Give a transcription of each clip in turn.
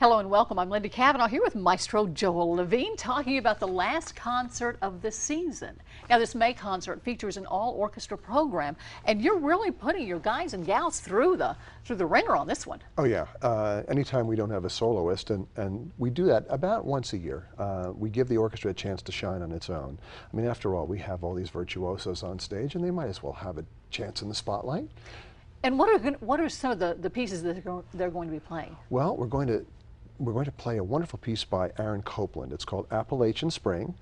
Hello and welcome. I'm Linda Cavanaugh here with Maestro Joel Levine talking about the last concert of the season. Now this May concert features an all-orchestra program and you're really putting your guys and gals through the ringer on this one. Oh yeah, anytime we don't have a soloist, and we do that about once a year. We give the orchestra a chance to shine on its own. I mean, after all, we have all these virtuosos on stage and they might as well have a chance in the spotlight. And what are some of the pieces that they're going to be playing? Well, we're going to play a wonderful piece by Aaron Copland. It's called Appalachian Spring.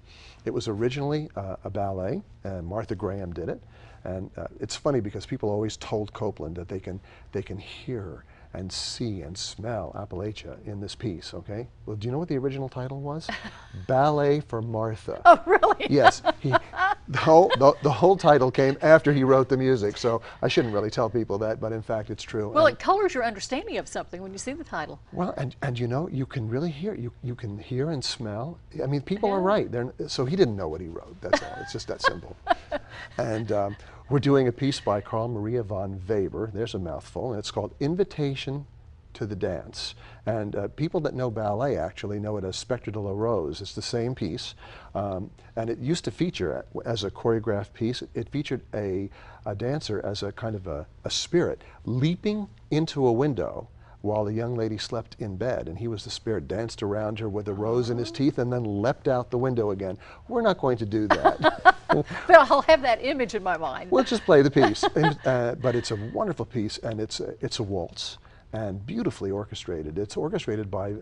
It was originally a ballet, and Martha Graham did it. And it's funny because people always told Copland that they can hear and see and smell Appalachia in this piece, okay? Well, do you know what the original title was? Ballet for Martha. Oh, really? Yes. The whole title came after he wrote the music, so I shouldn't really tell people that, but in fact it's true. Well, it colors your understanding of something when you see the title. Well, and you know, you can really hear, you can hear and smell. I mean, people are right. So he didn't know what he wrote, that's all. It's just that simple. And we're doing a piece by Carl Maria von Weber, there's a mouthful, and it's called Invitation to the Dance. And people that know ballet actually know it as Spectre de la Rose. It's the same piece. And it used to feature, as a choreographed piece, it featured a dancer as a kind of a spirit leaping into a window while the young lady slept in bed, and he was the spirit, danced around her with a rose in his teeth and then leapt out the window again. We're not going to do that. But I'll have that image in my mind. We'll just play the piece. But it's a wonderful piece, and it's a waltz and beautifully orchestrated. It's orchestrated by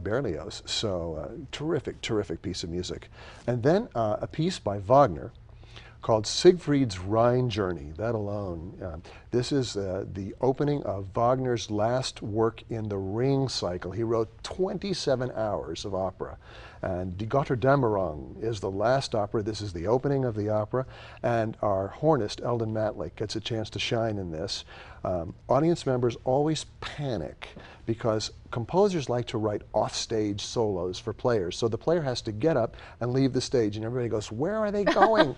Berlioz, so terrific piece of music. And then a piece by Wagner called Siegfried's Rhine Journey. That alone, this is the opening of Wagner's last work in the Ring cycle. He wrote 27 hours of opera, and Die Götterdämmerung is the last opera. This is the opening of the opera, and our hornist, Eldon Matlick, gets a chance to shine in this. Audience members always panic because composers like to write off-stage solos for players, so the player has to get up and leave the stage, and everybody goes, where are they going?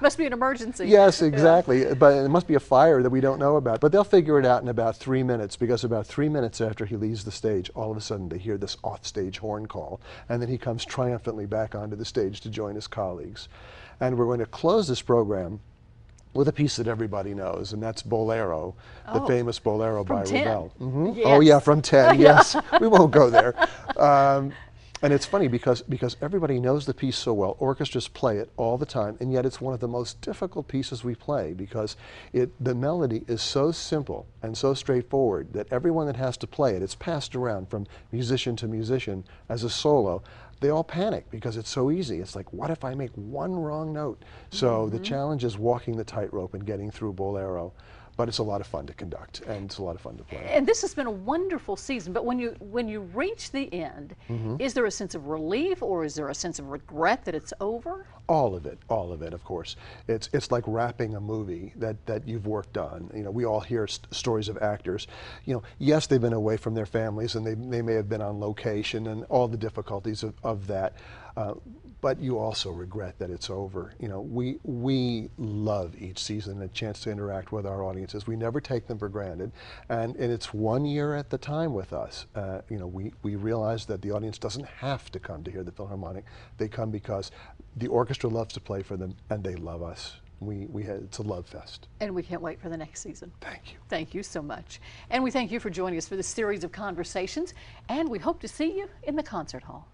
Must be an emergency. Yes, exactly. Yeah. But it must be a fire that we don't know about. But they'll figure it out in about 3 minutes, because about 3 minutes after he leaves the stage, all of a sudden they hear this off-stage horn call, and then he comes triumphantly back onto the stage to join his colleagues. And we're going to close this program with a piece that everybody knows, and that's Bolero, the famous Bolero by Ravel. Yes. Oh yeah, from 10, yes. We won't go there. And it's funny because everybody knows the piece so well. Orchestras play it all the time, and yet it's one of the most difficult pieces we play because the melody is so simple and so straightforward that everyone that has to play it, it's passed around from musician to musician as a solo. They all panic because it's so easy. It's like, what if I make one wrong note? So the challenge is walking the tightrope and getting through Bolero. But it's a lot of fun to conduct, and it's a lot of fun to play. And this has been a wonderful season, but when you reach the end, is there a sense of relief or is there a sense of regret that it's over? All of it, of course. It's like wrapping a movie that you've worked on. You know, we all hear stories of actors. You know, yes, they've been away from their families and they may have been on location and all the difficulties of that. But you also regret that it's over. You know, we love each season a chance to interact with our audiences. We never take them for granted, and it's 1 year at the time with us. You know, we realize that the audience doesn't have to come to hear the Philharmonic. They come because the orchestra loves to play for them, and they love us. It's a love fest. And we can't wait for the next season. Thank you. Thank you so much. And we thank you for joining us for this series of conversations, and we hope to see you in the concert hall.